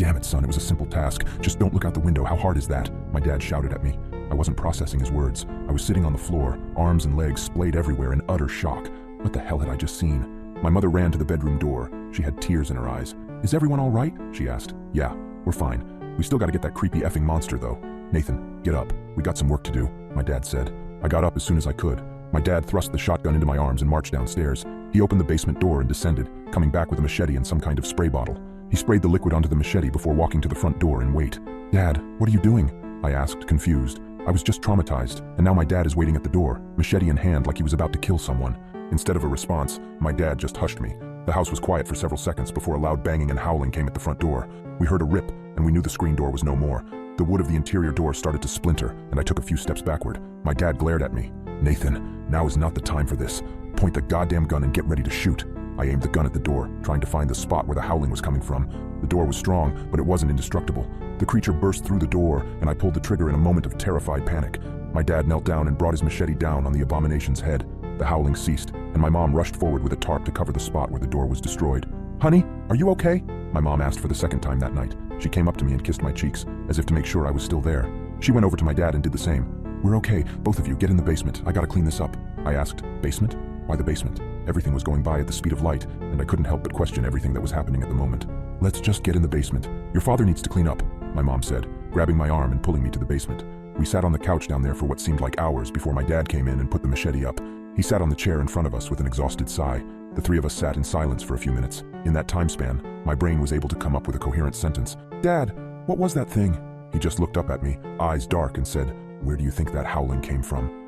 Damn it, son, it was a simple task. Just don't look out the window. How hard is that? My dad shouted at me. I wasn't processing his words. I was sitting on the floor, arms and legs splayed everywhere in utter shock. What the hell had I just seen? My mother ran to the bedroom door. She had tears in her eyes. Is everyone all right? She asked. Yeah, we're fine. We still gotta get that creepy effing monster, though. Nathan, get up. We got some work to do, my dad said. I got up as soon as I could. My dad thrust the shotgun into my arms and marched downstairs. He opened the basement door and descended, coming back with a machete and some kind of spray bottle. He sprayed the liquid onto the machete before walking to the front door and wait. Dad, what are you doing? I asked, confused. I was just traumatized, and now my dad is waiting at the door, machete in hand like he was about to kill someone. Instead of a response, my dad just hushed me. The house was quiet for several seconds before a loud banging and howling came at the front door. We heard a rip, and we knew the screen door was no more. The wood of the interior door started to splinter, and I took a few steps backward. My dad glared at me. Nathan, now is not the time for this. Point the goddamn gun and get ready to shoot. I aimed the gun at the door, trying to find the spot where the howling was coming from. The door was strong, but it wasn't indestructible. The creature burst through the door, and I pulled the trigger in a moment of terrified panic. My dad knelt down and brought his machete down on the abomination's head. The howling ceased, and my mom rushed forward with a tarp to cover the spot where the door was destroyed. Honey, are you okay? My mom asked for the second time that night. She came up to me and kissed my cheeks, as if to make sure I was still there. She went over to my dad and did the same. We're okay, both of you, get in the basement. I gotta clean this up. I asked, basement? Why the basement? Everything was going by at the speed of light, and I couldn't help but question everything that was happening at the moment. Let's just get in the basement. Your father needs to clean up, my mom said, grabbing my arm and pulling me to the basement. We sat on the couch down there for what seemed like hours before my dad came in and put the machete up. He sat on the chair in front of us with an exhausted sigh. The three of us sat in silence for a few minutes. In that time span, my brain was able to come up with a coherent sentence. Dad, what was that thing? He just looked up at me, eyes dark, and said, Where do you think that howling came from?